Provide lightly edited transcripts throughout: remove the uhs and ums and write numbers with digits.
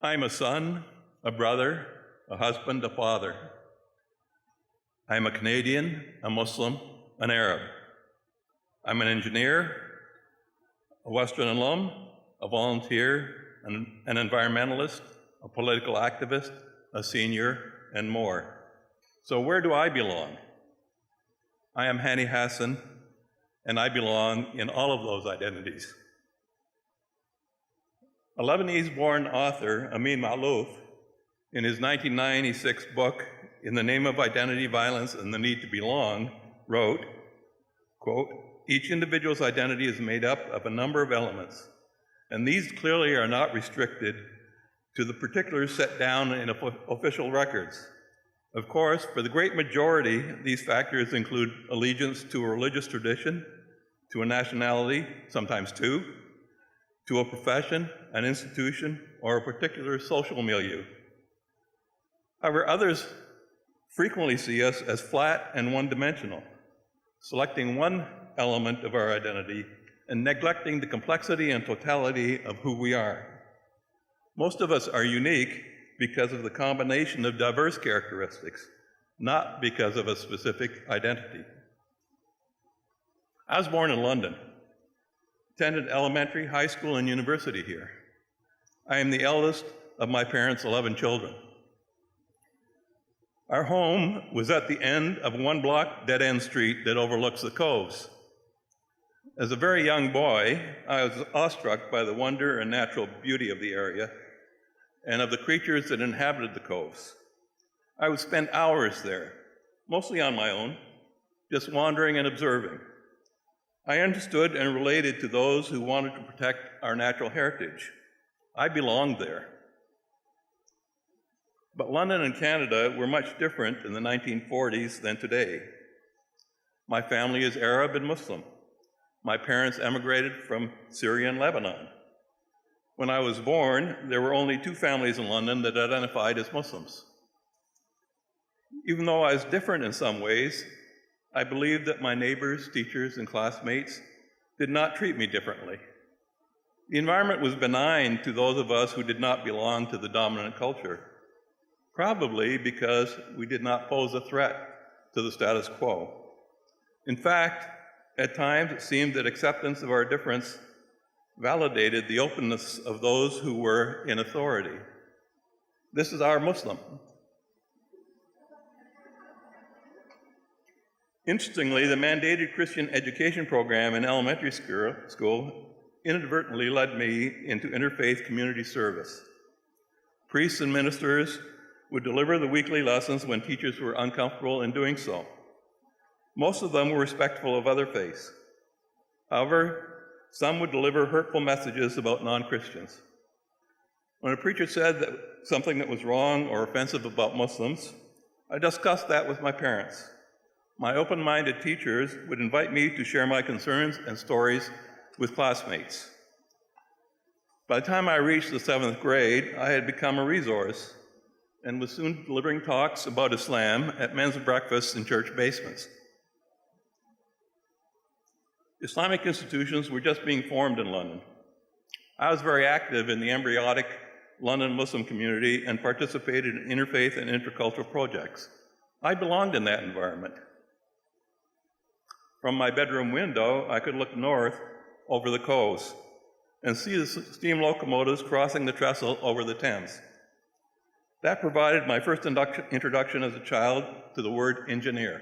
I'm a son, a brother, a husband, a father. I'm a Canadian, a Muslim, an Arab. I'm an engineer, a Western alum, a volunteer, an environmentalist, a political activist, a senior, and more. So where do I belong? I am Hanny Hassan, and I belong in all of those identities. A Lebanese-born author, Amin Maalouf, in his 1996 book, In the Name of Identity, Violence, and the Need to Belong, wrote, quote, "Each individual's identity is made up of a number of elements, and these clearly are not restricted to the particulars set down in official records. Of course, for the great majority, these factors include allegiance to a religious tradition, to a nationality, sometimes two, to a profession, an institution, or a particular social milieu. However, others frequently see us as flat and one-dimensional, selecting one element of our identity and neglecting the complexity and totality of who we are. Most of us are unique because of the combination of diverse characteristics, not because of a specific identity. I was born in London, attended elementary, high school, and university here. I am the eldest of my parents' 11 children. Our home was at the end of a one-block dead-end street that overlooks the coves. As a very young boy, I was awestruck by the wonder and natural beauty of the area and of the creatures that inhabited the coves. I would spend hours there, mostly on my own, just wandering and observing. I understood and related to those who wanted to protect our natural heritage. I belonged there. But London and Canada were much different in the 1940s than today. My family is Arab and Muslim. My parents emigrated from Syria and Lebanon. When I was born, there were only two families in London that identified as Muslims. Even though I was different in some ways, I believed that my neighbors, teachers, and classmates did not treat me differently. The environment was benign to those of us who did not belong to the dominant culture, probably because we did not pose a threat to the status quo. In fact, at times it seemed that acceptance of our difference validated the openness of those who were in authority. This is our Muslim. Interestingly, the mandated Christian education program in elementary school inadvertently led me into interfaith community service. Priests and ministers would deliver the weekly lessons when teachers were uncomfortable in doing so. Most of them were respectful of other faiths. However, some would deliver hurtful messages about non-Christians. When a preacher said something that was wrong or offensive about Muslims, I discussed that with my parents. My open-minded teachers would invite me to share my concerns and stories with classmates. By the time I reached the 7th grade, I had become a resource and was soon delivering talks about Islam at men's breakfasts in church basements. Islamic institutions were just being formed in London. I was very active in the embryonic London Muslim community and participated in interfaith and intercultural projects. I belonged in that environment. From my bedroom window, I could look north over the coves and see the steam locomotives crossing the trestle over the Thames. That provided my first introduction as a child to the word engineer.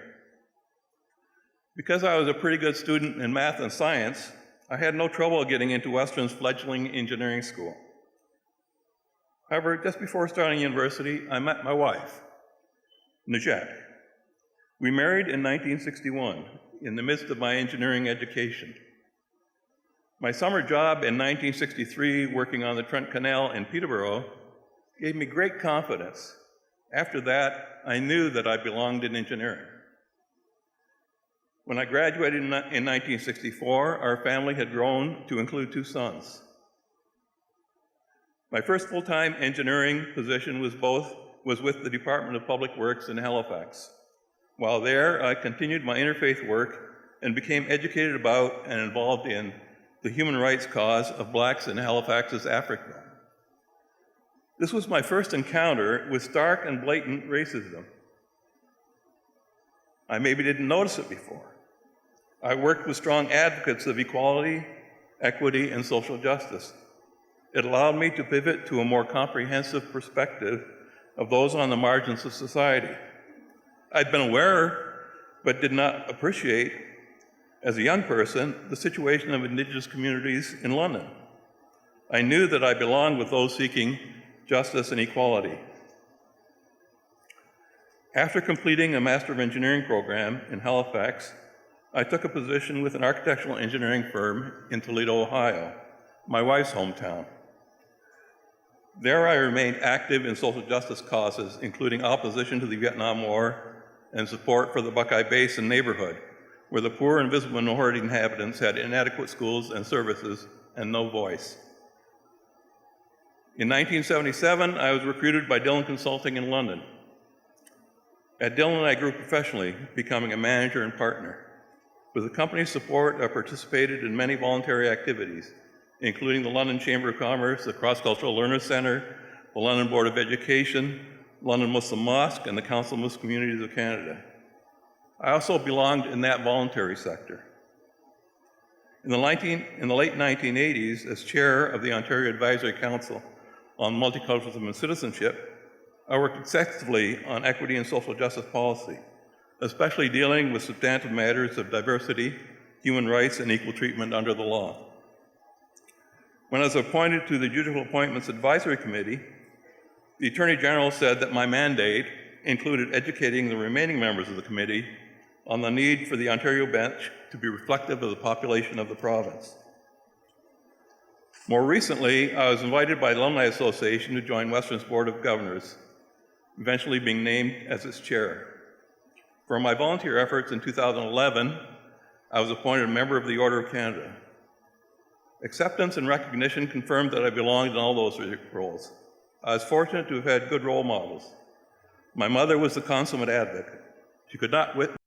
Because I was a pretty good student in math and science, I had no trouble getting into Western's fledgling engineering school. However, just before starting university, I met my wife, Najat. We married in 1961, in the midst of my engineering education. My summer job in 1963, working on the Trent Canal in Peterborough, gave me great confidence. After that, I knew that I belonged in engineering. When I graduated in 1964, our family had grown to include 2 sons. My first full-time engineering position was with the Department of Public Works in Halifax. While there, I continued my interfaith work and became educated about and involved in the human rights cause of blacks in Halifax's Africa. This was my first encounter with stark and blatant racism. I maybe didn't notice it before. I worked with strong advocates of equality, equity, and social justice. It allowed me to pivot to a more comprehensive perspective of those on the margins of society. I'd been aware, but did not appreciate, as a young person, the situation of Indigenous communities in London. I knew that I belonged with those seeking justice and equality. After completing a Master of Engineering program in Halifax, I took a position with an architectural engineering firm in Toledo, Ohio, my wife's hometown. There I remained active in social justice causes, including opposition to the Vietnam War and support for the Buckeye Basin neighborhood, where the poor and visible minority inhabitants had inadequate schools and services and no voice. In 1977, I was recruited by Dillon Consulting in London. At Dillon, I grew professionally, becoming a manager and partner. With the company's support, I participated in many voluntary activities, including the London Chamber of Commerce, the Cross-Cultural Learners Center, the London Board of Education, London Muslim Mosque, and the Council of Muslim Communities of Canada. I also belonged in that voluntary sector. In the late 1980s, as chair of the Ontario Advisory Council on Multiculturalism and Citizenship, I worked extensively on equity and social justice policy, especially dealing with substantive matters of diversity, human rights, and equal treatment under the law. When I was appointed to the Judicial Appointments Advisory Committee, the Attorney General said that my mandate included educating the remaining members of the committee on the need for the Ontario bench to be reflective of the population of the province. More recently, I was invited by the Alumni Association to join Western's Board of Governors, eventually being named as its chair. For my volunteer efforts in 2011, I was appointed a member of the Order of Canada. Acceptance and recognition confirmed that I belonged in all those roles. I was fortunate to have had good role models. My mother was the consummate advocate. She could not witness